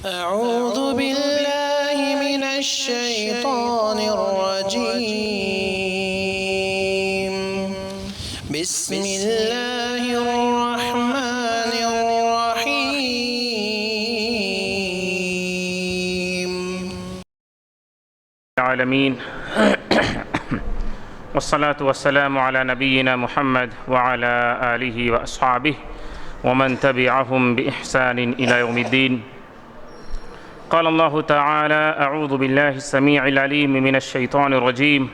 أعوذ بالله من الشيطان الرجيم بسم الله الرحمن الرحيم العالمين والصلاة والسلام على نبينا محمد وعلى آله وأصحابه ومن تبعهم بإحسان إلى يوم الدين. قال الله تعالى: أعوذ بالله السميع العليم من الشيطان الرجيم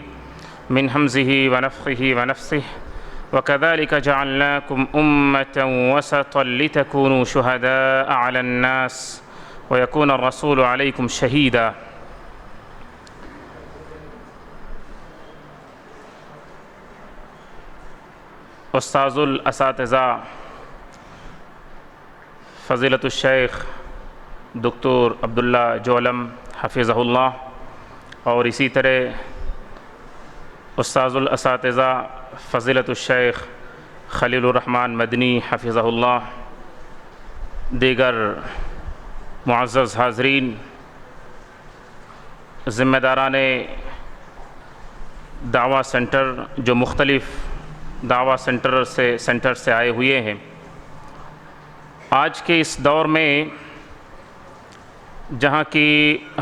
من همزه ونفخه ونفثه وكذلك جعلناكم أمة وسطا لتكونوا شهداء على الناس ويكون الرسول عليكم شهيدا. استاذ الاساتذہ فضیلت الشیخ دکتور عبداللہ جولم حفظہ اللہ، اور اسی طرح استاذ الاساتذہ فضیلت الشیخ خلیل الرحمن مدنی حفظہ اللہ، دیگر معزز حاضرین، ذمہ داران دعویٰ سینٹر جو مختلف دعویٰ سینٹر سے آئے ہوئے ہیں، آج کے اس دور میں جہاں کی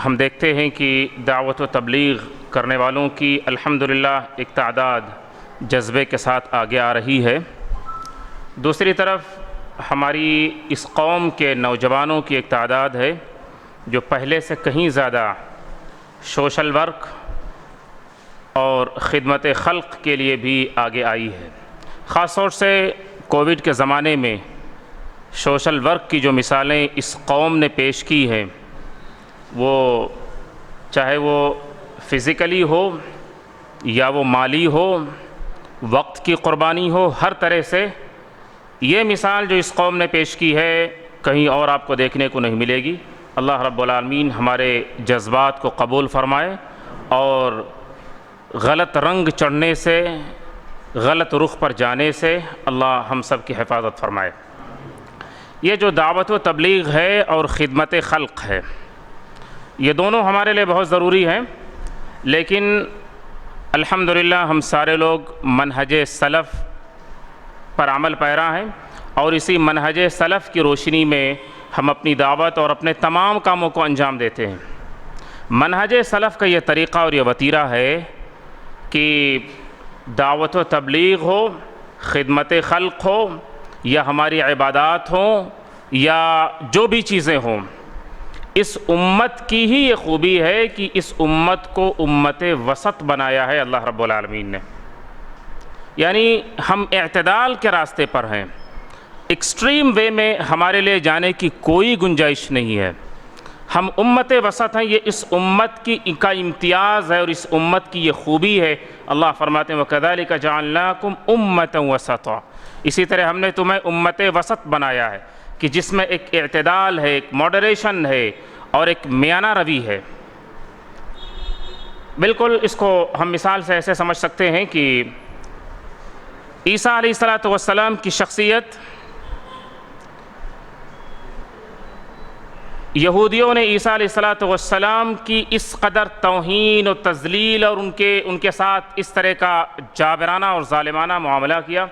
ہم دیکھتے ہیں کہ دعوت و تبلیغ کرنے والوں کی الحمدللہ ایک تعداد جذبے کے ساتھ آگے آ رہی ہے، دوسری طرف ہماری اس قوم کے نوجوانوں کی ایک تعداد ہے جو پہلے سے کہیں زیادہ سوشل ورک اور خدمت خلق کے لیے بھی آگے آئی ہے۔ خاص طور سے کووڈ کے زمانے میں سوشل ورک کی جو مثالیں اس قوم نے پیش کی ہیں، وہ چاہے وہ فزیکلی ہو یا وہ مالی ہو، وقت کی قربانی ہو، ہر طرح سے یہ مثال جو اس قوم نے پیش کی ہے کہیں اور آپ کو دیکھنے کو نہیں ملے گی۔ اللہ رب العالمین ہمارے جذبات کو قبول فرمائے اور غلط رنگ چڑھنے سے، غلط رخ پر جانے سے اللہ ہم سب کی حفاظت فرمائے۔ یہ جو دعوت و تبلیغ ہے اور خدمت خلق ہے، یہ دونوں ہمارے لیے بہت ضروری ہیں، لیکن الحمدللہ ہم سارے لوگ منہج سلف پر عمل پیرا ہیں، اور اسی منہج سلف کی روشنی میں ہم اپنی دعوت اور اپنے تمام کاموں کو انجام دیتے ہیں۔ منہج سلف کا یہ طریقہ اور یہ وتیرہ ہے کہ دعوت و تبلیغ ہو، خدمت خلق ہو، یا ہماری عبادات ہوں، یا جو بھی چیزیں ہوں، اس امت کی ہی یہ خوبی ہے کہ اس امت کو امت وسط بنایا ہے اللہ رب العالمین نے، یعنی ہم اعتدال کے راستے پر ہیں، ایکسٹریم وے میں ہمارے لے جانے کی کوئی گنجائش نہیں ہے۔ ہم امت وسط ہیں، یہ اس امت کا امتیاز ہے اور اس امت کی یہ خوبی ہے۔ اللہ فرماتے ہیں وَكَذَلِكَ جَعَلْنَاكُمْ أُمَّةً وَسَطًا، اسی طرح ہم نے تمہیں امت وسط بنایا ہے کہ جس میں ایک اعتدال ہے، ایک ماڈریشن ہے اور ایک میانہ روی ہے۔ بالکل اس کو ہم مثال سے ایسے سمجھ سکتے ہیں کہ عیسیٰ علیہ السلام کی شخصیت، یہودیوں نے عیسیٰ علیہ السلام کی اس قدر توہین و تذلیل اور ان کے ساتھ اس طرح کا جابرانہ اور ظالمانہ معاملہ کیا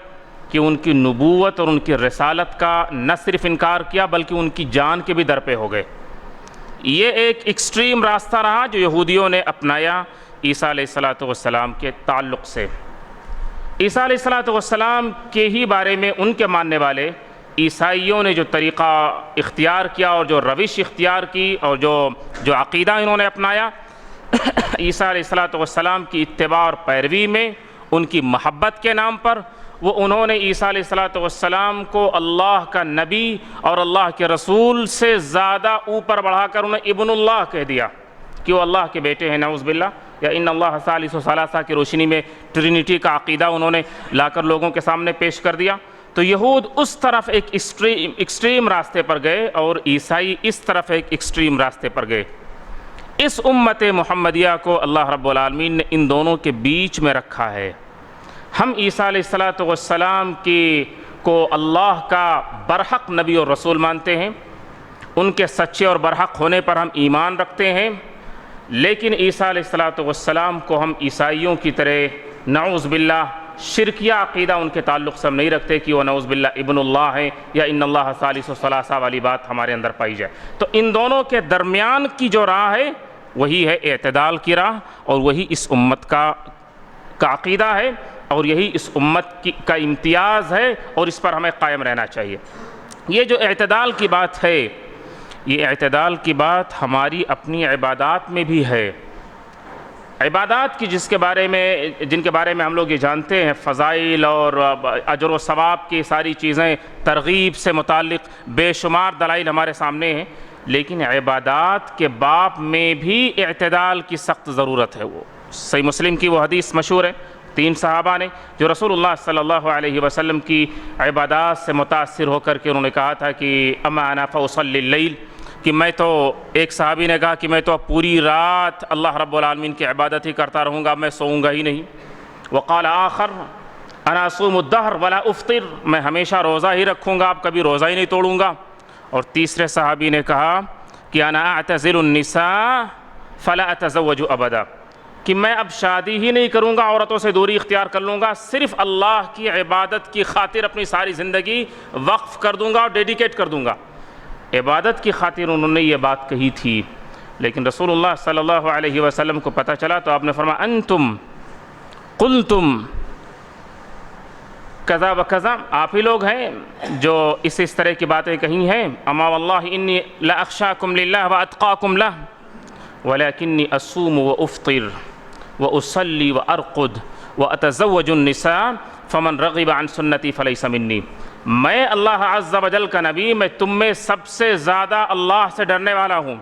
کہ ان کی نبوت اور ان کی رسالت کا نہ صرف انکار کیا بلکہ ان کی جان کے بھی در پہ ہو گئے۔ یہ ایک ایکسٹریم راستہ رہا جو یہودیوں نے اپنایا عیسیٰ علیہ السلام کے تعلق سے۔ عیسیٰ علیہ السلام کے ہی بارے میں ان کے ماننے والے عیسائیوں نے جو طریقہ اختیار کیا اور جو روش اختیار کی اور جو عقیدہ انہوں نے اپنایا، عیسیٰ علیہ السلام کی اتباع اور پیروی میں، ان کی محبت کے نام پر، وہ انہوں نے عیسیٰ علیہ السلام کو اللہ کا نبی اور اللہ کے رسول سے زیادہ اوپر بڑھا کر انہیں ابن اللہ کہہ دیا کہ وہ اللہ کے بیٹے ہیں، نعوذ باللہ، یا ان اللہ ثالث ثلاثہ کی روشنی میں ٹرینٹی کا عقیدہ انہوں نے لا کر لوگوں کے سامنے پیش کر دیا۔ تو یہود اس طرف ایک ایکسٹریم راستے پر گئے اور عیسائی اس طرف ایک ایکسٹریم راستے پر گئے۔ اس امت محمدیہ کو اللہ رب العالمین نے ان دونوں کے بیچ میں رکھا ہے۔ ہم عیسیٰ علیہ السلام کو اللہ کا برحق نبی اور رسول مانتے ہیں، ان کے سچے اور برحق ہونے پر ہم ایمان رکھتے ہیں، لیکن عیسیٰ علیہ السلام کو ہم عیسائیوں کی طرح نعوذ باللہ شرکیہ عقیدہ ان کے تعلق سے ہم نہیں رکھتے کہ وہ نعوذ باللہ ابن اللہ ہے یا ان اللہ ثالث ثلاثہ والی بات ہمارے اندر پائی جائے۔ تو ان دونوں کے درمیان کی جو راہ ہے وہی ہے اعتدال کی راہ، اور وہی اس امت کا عقیدہ ہے، اور یہی اس امت کا امتیاز ہے، اور اس پر ہمیں قائم رہنا چاہیے۔ یہ جو اعتدال کی بات ہے، یہ اعتدال کی بات ہماری اپنی عبادات میں بھی ہے۔ عبادات کی جن کے بارے میں ہم لوگ یہ جانتے ہیں، فضائل اور اجر و ثواب کی ساری چیزیں، ترغیب سے متعلق بے شمار دلائل ہمارے سامنے ہیں، لیکن عبادات کے باب میں بھی اعتدال کی سخت ضرورت ہے۔ وہ صحیح مسلم کی وہ حدیث مشہور ہے، 3 صحابہ نے جو رسول اللہ صلی اللہ علیہ وسلم کی عبادات سے متاثر ہو کر کے انہوں نے کہا تھا کہ اما انا فاصلی اللیل، کہ میں تو، ایک صحابی نے کہا کہ میں تو اب پوری رات اللہ رب العالمین کی عبادت ہی کرتا رہوں گا، میں سوؤں گا ہی نہیں۔ وقال آخر انا اصوم الدہر ولا افطر، میں ہمیشہ روزہ ہی رکھوں گا، اب کبھی روزہ ہی نہیں توڑوں گا۔ اور تیسرے صحابی نے کہا کہ انا اعتزل النساء فلا اتزوج ابدا، کہ میں اب شادی ہی نہیں کروں گا، عورتوں سے دوری اختیار کر لوں گا، صرف اللہ کی عبادت کی خاطر اپنی ساری زندگی وقف کر دوں گا اور ڈیڈیکیٹ کر دوں گا۔ عبادت کی خاطر انہوں نے یہ بات کہی تھی، لیکن رسول اللہ صلی اللہ علیہ وسلم کو پتہ چلا تو آپ نے فرمایا انتم قلتم کذا و کذا، آپ ہی لوگ ہیں جو اس طرح کی باتیں کہی ہیں۔ اما واللہ انی لاخشاکم للہ واتقاکم لہ ولکنی اصوم وافطر واصلی وارقد واتزوج النساء فمن رغب عن سنتی فلیس منی، میں اللہ عز و جل کا نبی، میں تم میں سب سے زیادہ اللہ سے ڈرنے والا ہوں،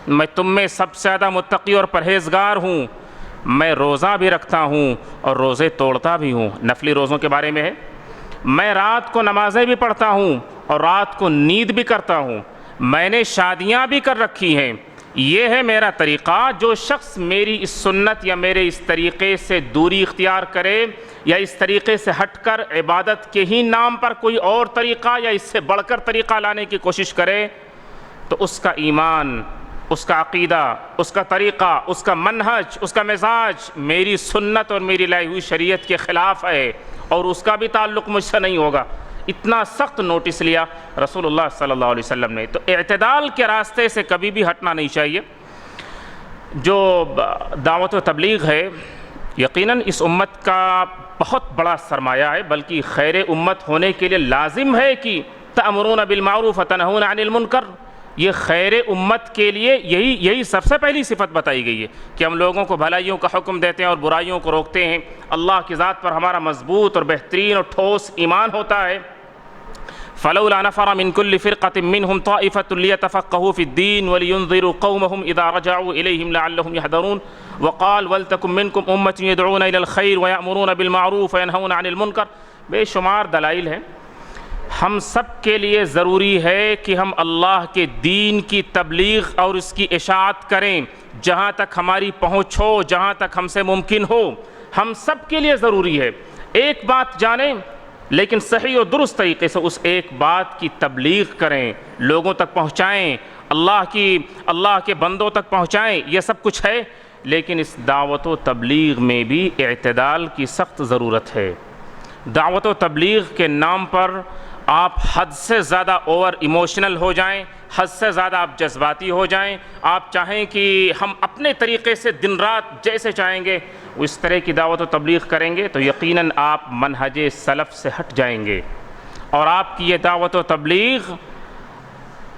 میں تم میں سب سے زیادہ متقی اور پرہیزگار ہوں، میں روزہ بھی رکھتا ہوں اور روزے توڑتا بھی ہوں، نفلی روزوں کے بارے میں ہے، میں رات کو نمازیں بھی پڑھتا ہوں اور رات کو نیند بھی کرتا ہوں، میں نے شادیاں بھی کر رکھی ہیں، یہ ہے میرا طریقہ۔ جو شخص میری اس سنت یا میرے اس طریقے سے دوری اختیار کرے یا اس طریقے سے ہٹ کر عبادت کے ہی نام پر کوئی اور طریقہ یا اس سے بڑھ کر طریقہ لانے کی کوشش کرے تو اس کا ایمان، اس کا عقیدہ، اس کا طریقہ، اس کا منہج، اس کا مزاج میری سنت اور میری لائی ہوئی شریعت کے خلاف ہے، اور اس کا بھی تعلق مجھ سے نہیں ہوگا۔ اتنا سخت نوٹس لیا رسول اللہ صلی اللہ علیہ وسلم نے۔ تو اعتدال کے راستے سے کبھی بھی ہٹنا نہیں چاہیے۔ جو دعوت و تبلیغ ہے یقیناً اس امت کا بہت بڑا سرمایہ ہے، بلکہ خیر امت ہونے کے لیے لازم ہے کہ تأمرون بالمعروف وتنہون عن المنکر، یہ خیر امت کے لیے یہی سب سے پہلی صفت بتائی گئی ہے کہ ہم لوگوں کو بھلائیوں کا حکم دیتے ہیں اور برائیوں کو روکتے ہیں۔ اللہ کی ذات پر ہمارا مضبوط اور بہترین اور ٹھوس ایمان ہوتا ہے۔ فلولا نفر من كل فرقة منهم طائفة ليتفقهوا في الدين ولينذروا قومهم إذا رجعوا إليهم لعلهم يحذرون وقال ولتكن منكم أمة يدعون إلى الخير ويأمرون بالمعروف وينهون عن المنكر۔ بے شمار دلائل ہیں۔ ہم سب کے لیے ضروری ہے کہ ہم اللہ کے دین کی تبلیغ اور اس کی اشاعت کریں جہاں تک ہماری پہنچ ہو، جہاں تک ہم سے ممکن ہو، ہم سب کے لیے ضروری ہے۔ ایک بات جانیں لیکن صحیح اور درست طریقے سے اس ایک بات کی تبلیغ کریں، لوگوں تک پہنچائیں، اللہ کے بندوں تک پہنچائیں، یہ سب کچھ ہے، لیکن اس دعوت و تبلیغ میں بھی اعتدال کی سخت ضرورت ہے۔ دعوت و تبلیغ کے نام پر آپ حد سے زیادہ اوور ایموشنل ہو جائیں، حد سے زیادہ آپ جذباتی ہو جائیں، آپ چاہیں کہ ہم اپنے طریقے سے دن رات جیسے چاہیں گے اس طرح کی دعوت و تبلیغ کریں گے تو یقیناً آپ منہج سلف سے ہٹ جائیں گے، اور آپ کی یہ دعوت و تبلیغ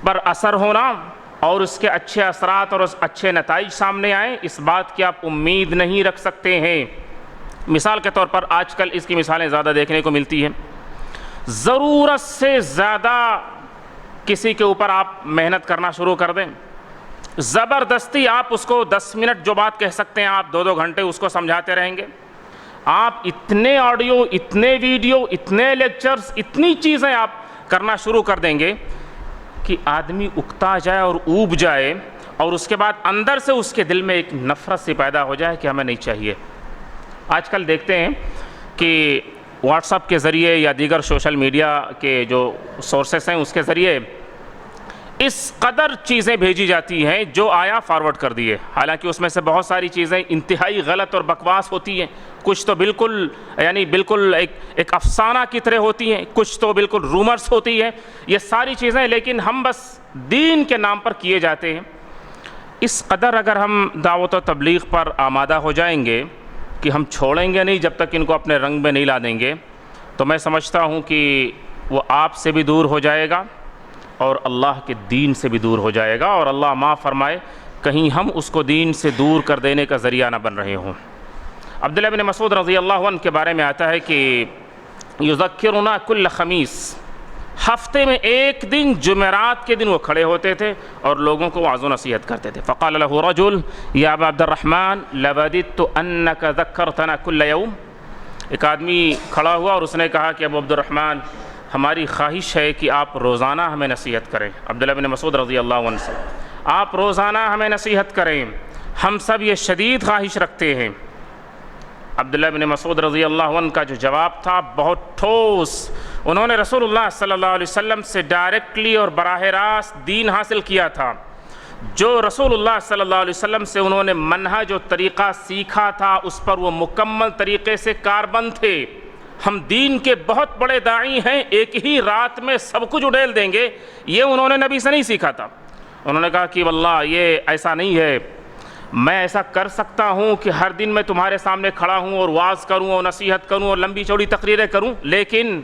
پر اثر ہونا اور اس کے اچھے اثرات اور اچھے نتائج سامنے آئیں، اس بات کی آپ امید نہیں رکھ سکتے ہیں۔ مثال کے طور پر آج کل اس کی مثالیں زیادہ دیکھنے کو ملتی ہیں۔ ضرورت سے زیادہ کسی کے اوپر آپ محنت کرنا شروع کر دیں، زبردستی آپ اس کو 10 منٹ جو بات کہہ سکتے ہیں آپ 2 گھنٹے اس کو سمجھاتے رہیں گے، آپ اتنے آڈیو، اتنے ویڈیو، اتنے لیکچرز، اتنی چیزیں آپ کرنا شروع کر دیں گے کہ آدمی اکتا جائے اور اوب جائے، اور اس کے بعد اندر سے اس کے دل میں ایک نفرت سی پیدا ہو جائے کہ ہمیں نہیں چاہیے۔ آج کل دیکھتے ہیں کہ واٹس ایپ کے ذریعے یا دیگر سوشل میڈیا کے جو سورسز ہیں اس کے ذریعے اس قدر چیزیں بھیجی جاتی ہیں جو آیا فارورڈ کر دیے، حالانکہ اس میں سے بہت ساری چیزیں انتہائی غلط اور بکواس ہوتی ہیں، کچھ تو بالکل بالکل ایک افسانہ کی طرح ہوتی ہیں، کچھ تو بالکل رومرز ہوتی ہیں، یہ ساری چیزیں لیکن ہم بس دین کے نام پر کیے جاتے ہیں۔ اس قدر اگر ہم دعوت و تبلیغ پر آمادہ ہو جائیں گے کہ ہم چھوڑیں گے نہیں جب تک ان کو اپنے رنگ میں نہیں لا دیں گے، تو میں سمجھتا ہوں کہ وہ آپ سے بھی دور ہو جائے گا اور اللہ کے دین سے بھی دور ہو جائے گا، اور اللہ معاف فرمائے کہیں ہم اس کو دین سے دور کر دینے کا ذریعہ نہ بن رہے ہوں۔ عبداللہ بن مسعود رضی اللہ عنہ کے بارے میں آتا ہے کہ یذکرنا کل خمیس، ہفتے میں ایک دن جمعرات کے دن وہ کھڑے ہوتے تھے اور لوگوں کو وعظ و نصیحت کرتے تھے۔ فقال له رجل یا ابا عبد الرحمن لوددت انک ذکرتنا کل یوم، ایک آدمی کھڑا ہوا اور اس نے کہا کہ ابو عبد الرحمن ہماری خواہش ہے کہ آپ روزانہ ہمیں نصیحت کریں، عبداللہ بن مسعود رضی اللہ عنہ سے، آپ روزانہ ہمیں نصیحت کریں، ہم سب یہ شدید خواہش رکھتے ہیں۔ عبداللہ بن مسعود رضی اللہ عنہ کا جو جواب تھا بہت ٹھوس، انہوں نے رسول اللہ صلی اللہ علیہ وسلم سے ڈائریکٹلی اور براہ راست دین حاصل کیا تھا۔ جو رسول اللہ صلی اللہ علیہ وسلم سے انہوں نے منہج و طریقہ سیکھا تھا اس پر وہ مکمل طریقے سے کاربند تھے۔ ہم دین کے بہت بڑے داعی ہیں، ایک ہی رات میں سب کچھ اڈیل دیں گے، یہ انہوں نے نبی سے نہیں سیکھا تھا۔ انہوں نے کہا کہ واللہ یہ ایسا نہیں ہے، میں ایسا کر سکتا ہوں کہ ہر دن میں تمہارے سامنے کھڑا ہوں اور وعظ کروں اور نصیحت کروں اور لمبی چوڑی تقریریں کروں، لیکن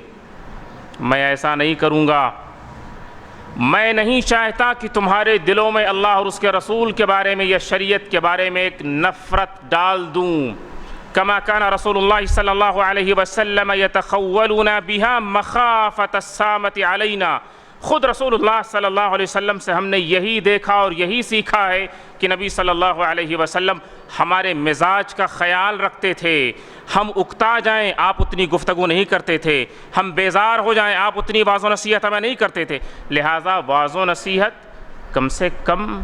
میں ایسا نہیں کروں گا۔ میں نہیں چاہتا کہ تمہارے دلوں میں اللہ اور اس کے رسول کے بارے میں یا شریعت کے بارے میں ایک نفرت ڈال دوں۔ کما کان رسول اللہ صلی اللہ علیہ وسلم یتخولنا بها مخافۃ السامۃ علینا، خود رسول اللہ صلی اللہ علیہ وسلم سے ہم نے یہی دیکھا اور یہی سیکھا ہے کہ نبی صلی اللہ علیہ وسلم ہمارے مزاج کا خیال رکھتے تھے، ہم اکتا جائیں آپ اتنی گفتگو نہیں کرتے تھے، ہم بیزار ہو جائیں آپ اتنی واعظ و نصیحت ہمیں نہیں کرتے تھے، لہٰذا واعظ و نصیحت کم سے کم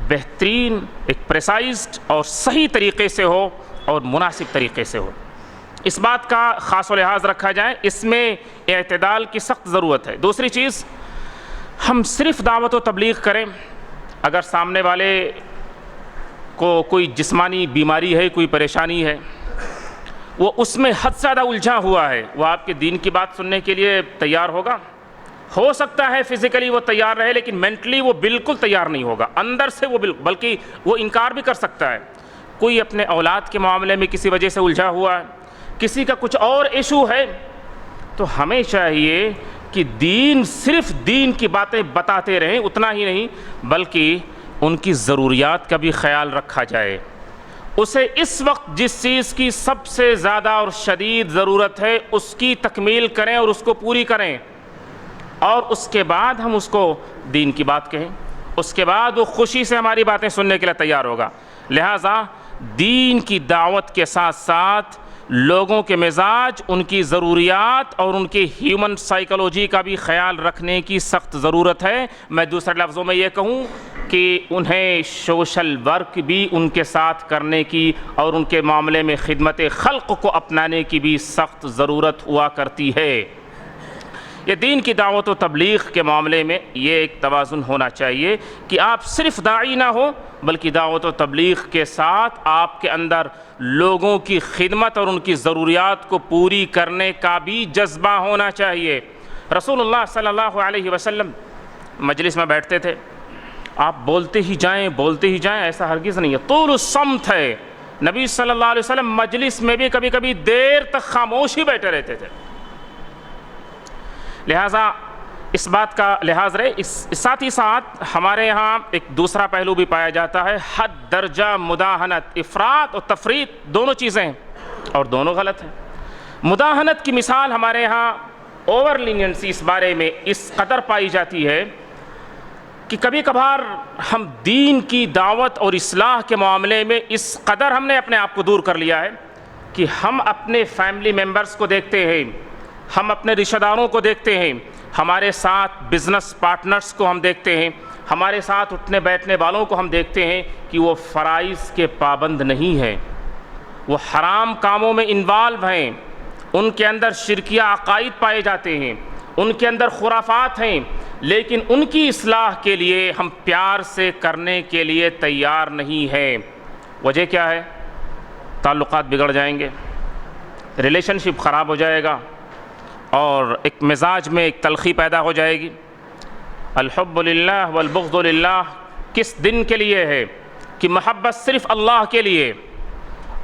بہترین ایک پریسائزڈ اور صحیح طریقے سے ہو اور مناسب طریقے سے ہو، اس بات کا خاص و لحاظ رکھا جائے، اس میں اعتدال کی سخت ضرورت ہے۔ دوسری چیز، ہم صرف دعوت و تبلیغ کریں، اگر سامنے والے کو کوئی جسمانی بیماری ہے، کوئی پریشانی ہے، وہ اس میں حد سے زیادہ الجھا ہوا ہے، وہ آپ کے دین کی بات سننے کے لیے تیار ہوگا؟ ہو سکتا ہے فزیکلی وہ تیار رہے لیکن مینٹلی وہ بالکل تیار نہیں ہوگا، اندر سے وہ بلکہ وہ انکار بھی کر سکتا ہے۔ کوئی اپنے اولاد کے معاملے میں کسی وجہ سے الجھا ہوا ہے، کسی کا کچھ اور ایشو ہے، تو ہمیں چاہیے کہ صرف دین کی باتیں بتاتے رہیں، اتنا ہی نہیں بلکہ ان کی ضروریات کا بھی خیال رکھا جائے۔ اسے اس وقت جس چیز کی سب سے زیادہ اور شدید ضرورت ہے اس کی تکمیل کریں اور اس کو پوری کریں، اور اس کے بعد ہم اس کو دین کی بات کہیں، اس کے بعد وہ خوشی سے ہماری باتیں سننے کے لیے تیار ہوگا۔ لہٰذا دین کی دعوت کے ساتھ ساتھ لوگوں کے مزاج، ان کی ضروریات اور ان کی ہیومن سائیکولوجی کا بھی خیال رکھنے کی سخت ضرورت ہے۔ میں دوسرے لفظوں میں یہ کہوں کہ انہیں سوشل ورک بھی ان کے ساتھ کرنے کی اور ان کے معاملے میں خدمت خلق کو اپنانے کی بھی سخت ضرورت ہوا کرتی ہے۔ یہ دین کی دعوت و تبلیغ کے معاملے میں یہ ایک توازن ہونا چاہیے کہ آپ صرف داعی نہ ہو بلکہ دعوت و تبلیغ کے ساتھ آپ کے اندر لوگوں کی خدمت اور ان کی ضروریات کو پوری کرنے کا بھی جذبہ ہونا چاہیے۔ رسول اللہ صلی اللہ علیہ وسلم مجلس میں بیٹھتے تھے، آپ بولتے ہی جائیں ایسا ہرگز نہیں ہے، طول الصمت ہے۔ نبی صلی اللہ علیہ وسلم مجلس میں بھی کبھی کبھی دیر تک خاموش ہی بیٹھے رہتے تھے۔ لہٰذا اس بات کا لحاظ رہے، ساتھ ہی ساتھ ہمارے یہاں ایک دوسرا پہلو بھی پایا جاتا ہے، حد درجہ مداہنت، افراط اور تفریط دونوں چیزیں ہیں اور دونوں غلط ہیں۔ مداہنت کی مثال ہمارے یہاں اوور لینینسی اس بارے میں اس قدر پائی جاتی ہے کہ کبھی کبھار ہم دین کی دعوت اور اصلاح کے معاملے میں اس قدر ہم نے اپنے آپ کو دور کر لیا ہے کہ ہم اپنے فیملی ممبرز کو دیکھتے ہیں، ہم اپنے رشتہ داروں کو دیکھتے ہیں، ہمارے ساتھ بزنس پارٹنرز کو ہم دیکھتے ہیں، ہمارے ساتھ اٹھنے بیٹھنے والوں کو ہم دیکھتے ہیں کہ وہ فرائض کے پابند نہیں ہیں، وہ حرام کاموں میں انوالو ہیں، ان کے اندر شرکیہ عقائد پائے جاتے ہیں، ان کے اندر خرافات ہیں، لیکن ان کی اصلاح کے لیے ہم پیار سے کرنے کے لیے تیار نہیں ہیں۔ وجہ کیا ہے؟ تعلقات بگڑ جائیں گے، ریلیشن شپ خراب ہو جائے گا، اور ایک مزاج میں ایک تلخی پیدا ہو جائے گی۔ الحب للہ والبغض للہ کس دن کے لیے ہے؟ کہ محبت صرف اللہ کے لیے،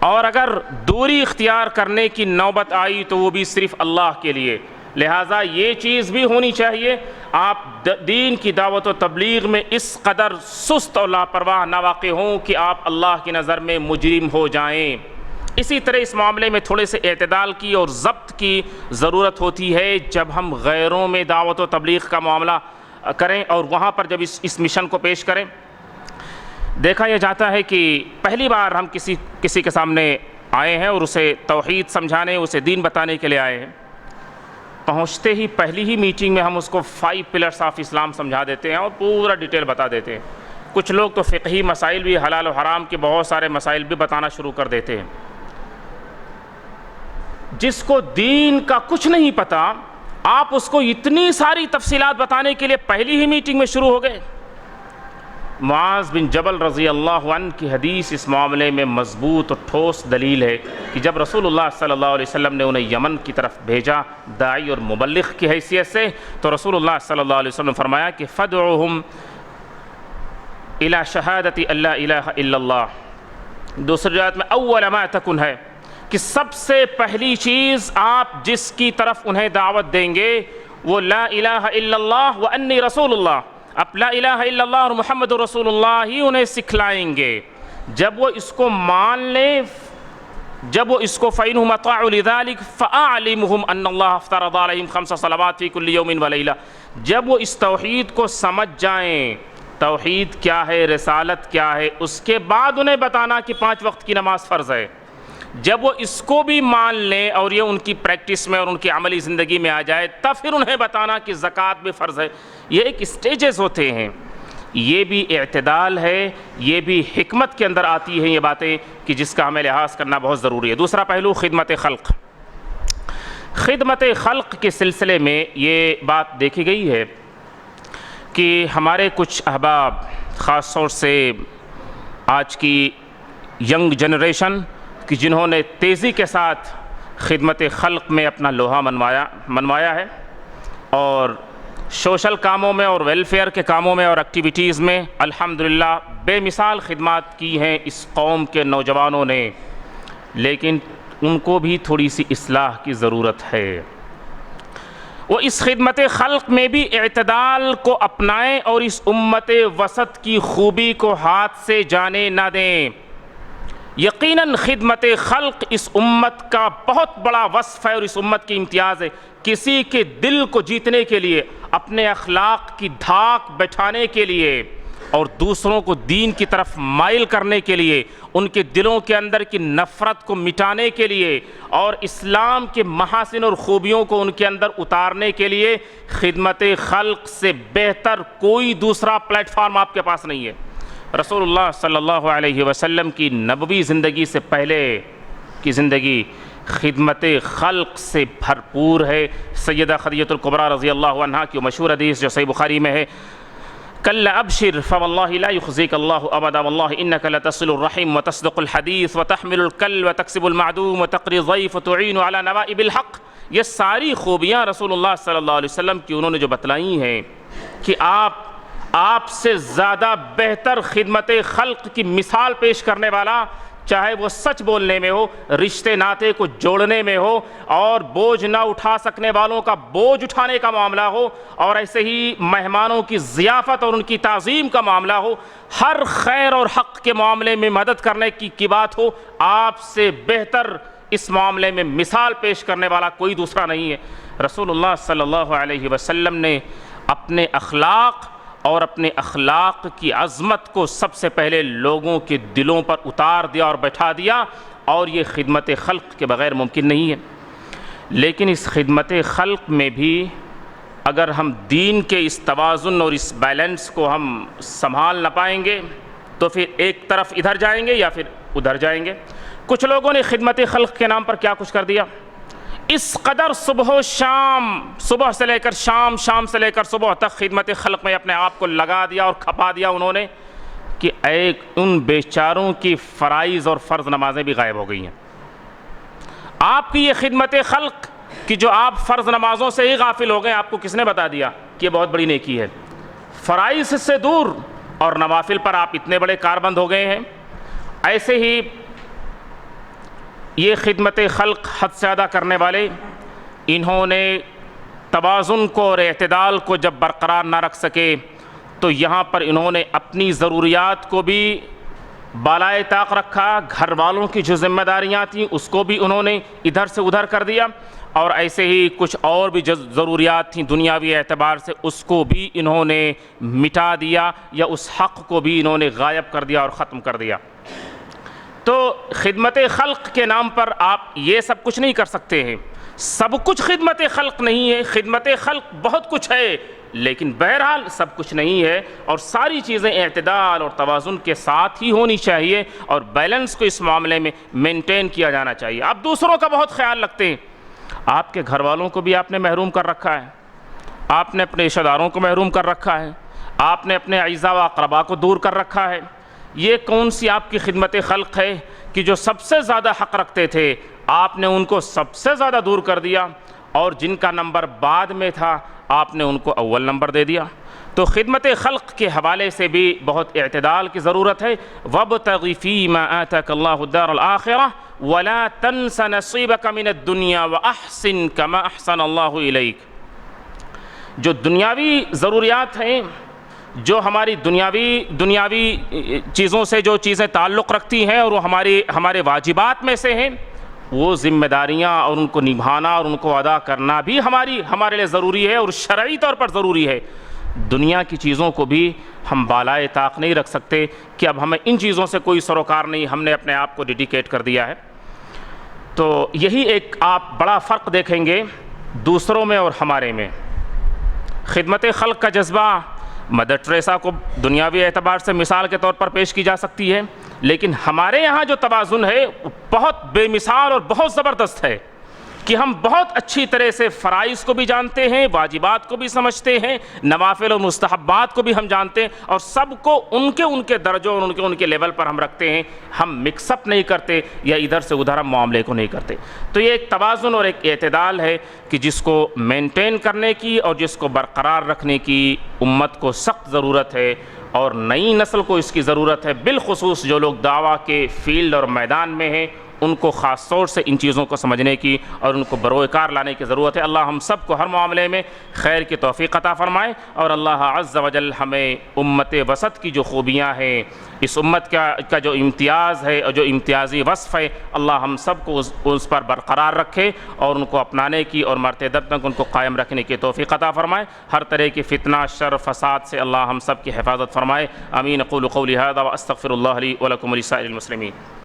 اور اگر دوری اختیار کرنے کی نوبت آئی تو وہ بھی صرف اللہ کے لیے۔ لہٰذا یہ چیز بھی ہونی چاہیے، آپ دین کی دعوت و تبلیغ میں اس قدر سست اور لاپرواہ نہ واقع ہوں کہ آپ اللہ کی نظر میں مجرم ہو جائیں۔ اسی طرح اس معاملے میں تھوڑے سے اعتدال کی اور ضبط کی ضرورت ہوتی ہے جب ہم غیروں میں دعوت و تبلیغ کا معاملہ کریں، اور وہاں پر جب اس مشن کو پیش کریں۔ دیکھا یہ جاتا ہے کہ پہلی بار ہم کسی کے سامنے آئے ہیں اور اسے توحید سمجھانے، اسے دین بتانے کے لیے آئے ہیں، پہنچتے ہی پہلی ہی میٹنگ میں ہم اس کو 5 پلرس آف اسلام سمجھا دیتے ہیں اور پورا ڈیٹیل بتا دیتے ہیں۔ کچھ لوگ تو فقہی مسائل بھی، حلال و حرام کے بہت سارے مسائل بھی بتانا شروع کر دیتے ہیں۔ جس کو دین کا کچھ نہیں پتہ، آپ اس کو اتنی ساری تفصیلات بتانے کے لیے پہلی ہی میٹنگ میں شروع ہو گئے۔ معاذ بن جبل رضی اللہ عنہ کی حدیث اس معاملے میں مضبوط اور ٹھوس دلیل ہے کہ جب رسول اللہ صلی اللہ علیہ وسلم نے انہیں یمن کی طرف بھیجا داعی اور مبلغ کی حیثیت سے، تو رسول اللہ صلی اللہ علیہ وسلم نے فرمایا کہ فَدْعُهُمْ إِلَى شَهَادَةِ أَن لَا إِلَهَ إِلَّا اللَّهِ۔ دوسری روایت میں اول ما تکن ہے کہ سب سے پہلی چیز آپ جس کی طرف انہیں دعوت دیں گے وہ لا الہ الا اللہ وانی رسول اللہ، اب لا الہ الا اللہ اور محمد رسول اللہ ہی انہیں سکھلائیں گے۔ جب وہ اس کو مان لیں، جب وہ اس کو فَإِنْهُمْ أَطَاعُوا لِذَلِكَ فَأَعْلِمْهُمْ أَنَّ اللَّهَ افْتَرَضَ عَلَيْهِمْ 5 صلوات فِي كُلِّ يَوْمٍ وَلَيْلَةٍ، جب وہ اس توحید کو سمجھ جائیں، توحید کیا ہے، رسالت کیا ہے، اس کے بعد انہیں بتانا کہ 5 وقت کی نماز فرض ہے۔ جب وہ اس کو بھی مان لیں اور یہ ان کی پریکٹس میں اور ان کی عملی زندگی میں آ جائے، تب پھر انہیں بتانا کہ زکوٰۃ بھی فرض ہے۔ یہ ایک اسٹیجز ہوتے ہیں، یہ بھی اعتدال ہے، یہ بھی حکمت کے اندر آتی ہیں یہ باتیں کہ جس کا ہمیں لحاظ کرنا بہت ضروری ہے۔ دوسرا پہلو خدمت خلق۔ خدمت خلق کے سلسلے میں یہ بات دیکھی گئی ہے کہ ہمارے کچھ احباب، خاص طور سے آج کی ینگ جنریشن کہ جنہوں نے تیزی کے ساتھ خدمت خلق میں اپنا لوہا منوایا ہے، اور سوشل کاموں میں اور ویلفیئر کے کاموں میں اور ایکٹیویٹیز میں الحمدللہ بے مثال خدمات کی ہیں اس قوم کے نوجوانوں نے، لیکن ان کو بھی تھوڑی سی اصلاح کی ضرورت ہے۔ وہ اس خدمت خلق میں بھی اعتدال کو اپنائیں اور اس امت وسط کی خوبی کو ہاتھ سے جانے نہ دیں۔ یقیناً خدمت خلق اس امت کا بہت بڑا وصف ہے اور اس امت کی امتیاز ہے۔ کسی کے دل کو جیتنے کے لیے، اپنے اخلاق کی دھاک بٹھانے کے لیے اور دوسروں کو دین کی طرف مائل کرنے کے لیے، ان کے دلوں کے اندر کی نفرت کو مٹانے کے لیے اور اسلام کے محاسن اور خوبیوں کو ان کے اندر اتارنے کے لیے خدمت خلق سے بہتر کوئی دوسرا پلیٹ فارم آپ کے پاس نہیں ہے۔ رسول اللہ صلی اللہ علیہ وسلم کی نبوی زندگی سے پہلے کی زندگی خدمت خلق سے بھرپور ہے۔ سیدہ خدیجہ الکبریٰ رضی اللہ عنہا کی مشہور حدیث جو صحیح بخاری میں ہے، کل ابشر فواللہ لا یخزیک اللہ ابدا واللہ انک لتصل الرحم وتصدق الحدیث وتحمل الکل وتکسب المعدوم وتقری الضیف وتعین علی نوائب الحق۔ یہ ساری خوبیاں رسول اللہ صلی اللہ علیہ وسلم کی انہوں نے جو بتلائی ہیں کہ آپ سے زیادہ بہتر خدمت خلق کی مثال پیش کرنے والا، چاہے وہ سچ بولنے میں ہو، رشتے ناطے کو جوڑنے میں ہو، اور بوجھ نہ اٹھا سکنے والوں کا بوجھ اٹھانے کا معاملہ ہو، اور ایسے ہی مہمانوں کی ضیافت اور ان کی تعظیم کا معاملہ ہو، ہر خیر اور حق کے معاملے میں مدد کرنے کی بات ہو، آپ سے بہتر اس معاملے میں مثال پیش کرنے والا کوئی دوسرا نہیں ہے۔ رسول اللہ صلی اللہ علیہ وسلم نے اپنے اخلاق اور اپنے اخلاق کی عظمت کو سب سے پہلے لوگوں کے دلوں پر اتار دیا اور بٹھا دیا، اور یہ خدمت خلق کے بغیر ممکن نہیں ہے۔ لیکن اس خدمت خلق میں بھی اگر ہم دین کے اس توازن اور اس بیلنس کو ہم سنبھال نہ پائیں گے تو پھر ایک طرف ادھر جائیں گے یا پھر ادھر جائیں گے۔ کچھ لوگوں نے خدمت خلق کے نام پر کیا کچھ کر دیا، اس قدر صبح و شام، صبح سے لے کر شام، شام سے لے کر صبح تک خدمت خلق میں اپنے آپ کو لگا دیا اور کھپا دیا انہوں نے کہ ایک ان بیچاروں کی فرائض اور فرض نمازیں بھی غائب ہو گئی ہیں۔ آپ کی یہ خدمت خلق کہ جو آپ فرض نمازوں سے ہی غافل ہو گئے، آپ کو کس نے بتا دیا کہ یہ بہت بڑی نیکی ہے؟ فرائض سے دور اور نوافل پر آپ اتنے بڑے کاربند ہو گئے ہیں۔ ایسے ہی یہ خدمت خلق حد سے زیادہ کرنے والے، انہوں نے توازن کو اور اعتدال کو جب برقرار نہ رکھ سکے تو یہاں پر انہوں نے اپنی ضروریات کو بھی بالائے طاق رکھا، گھر والوں کی جو ذمہ داریاں تھیں اس کو بھی انہوں نے ادھر سے ادھر کر دیا، اور ایسے ہی کچھ اور بھی جو ضروریات تھیں دنیاوی اعتبار سے اس کو بھی انہوں نے مٹا دیا، یا اس حق کو بھی انہوں نے غائب کر دیا اور ختم کر دیا۔ تو خدمت خلق کے نام پر آپ یہ سب کچھ نہیں کر سکتے ہیں۔ سب کچھ خدمت خلق نہیں ہے، خدمت خلق بہت کچھ ہے، لیکن بہرحال سب کچھ نہیں ہے، اور ساری چیزیں اعتدال اور توازن کے ساتھ ہی ہونی چاہیے، اور بیلنس کو اس معاملے میں مینٹین کیا جانا چاہیے۔ آپ دوسروں کا بہت خیال رکھتے ہیں، آپ کے گھر والوں کو بھی آپ نے محروم کر رکھا ہے، آپ نے اپنے رشتہ داروں کو محروم کر رکھا ہے، آپ نے اپنے اعزاء و اقربا کو دور کر رکھا ہے۔ یہ کون سی آپ کی خدمت خلق ہے کہ جو سب سے زیادہ حق رکھتے تھے آپ نے ان کو سب سے زیادہ دور کر دیا، اور جن کا نمبر بعد میں تھا آپ نے ان کو اول نمبر دے دیا؟ تو خدمت خلق کے حوالے سے بھی بہت اعتدال کی ضرورت ہے۔ وَابْتَغِ فِيمَا آتَاكَ اللَّهُ الدَّارَ الْآخِرَةَ وَلَا تَنْسَ نَصِيبَكَ مِنَ الدُّنْيَا وَأَحْسِنْ كَمَا أَحْسَنَ اللَّهُ إِلَيْكَ۔ جو دنیاوی ضروریات ہیں، جو ہماری دنیاوی چیزوں سے جو چیزیں تعلق رکھتی ہیں اور وہ ہمارے واجبات میں سے ہیں، وہ ذمہ داریاں اور ان کو نبھانا اور ان کو ادا کرنا بھی ہمارے لیے ضروری ہے اور شرعی طور پر ضروری ہے۔ دنیا کی چیزوں کو بھی ہم بالائے طاق نہیں رکھ سکتے کہ اب ہمیں ان چیزوں سے کوئی سروکار نہیں، ہم نے اپنے آپ کو ڈیڈیکیٹ کر دیا ہے۔ تو یہی ایک آپ بڑا فرق دیکھیں گے دوسروں میں اور ہمارے میں۔ خدمت خلق کا جذبہ مدر ٹریسا کو دنیاوی اعتبار سے مثال کے طور پر پیش کی جا سکتی ہے، لیکن ہمارے یہاں جو توازن ہے وہ بہت بے مثال اور بہت زبردست ہے کہ ہم بہت اچھی طرح سے فرائض کو بھی جانتے ہیں، واجبات کو بھی سمجھتے ہیں، نوافل و مستحبات کو بھی ہم جانتے ہیں، اور سب کو ان کے درجوں اور ان کے لیول پر ہم رکھتے ہیں۔ ہم مکس اپ نہیں کرتے یا ادھر سے ادھر ہم معاملے کو نہیں کرتے۔ تو یہ ایک توازن اور ایک اعتدال ہے کہ جس کو مینٹین کرنے کی اور جس کو برقرار رکھنے کی امت کو سخت ضرورت ہے، اور نئی نسل کو اس کی ضرورت ہے، بالخصوص جو لوگ دعویٰ کے فیلڈ اور میدان میں ہیں ان کو خاص طور سے ان چیزوں کو سمجھنے کی اور ان کو بروئے کار لانے کی ضرورت ہے۔ اللہ ہم سب کو ہر معاملے میں خیر کی توفیق عطا فرمائے، اور اللہ عز و جل ہمیں امت وسط کی جو خوبیاں ہیں، اس امت کا جو امتیاز ہے اور جو امتیازی وصف ہے، اللہ ہم سب کو اس پر برقرار رکھے اور ان کو اپنانے کی اور مرتے دم تک ان کو قائم رکھنے کی توفیق عطا فرمائے۔ ہر طرح کی فتنہ، شر، فساد سے اللہ ہم سب کی حفاظت فرمائے۔ آمین۔ اقول قولی ھذا واستغفر اللہ لی ولکم ولسائر المسلمین۔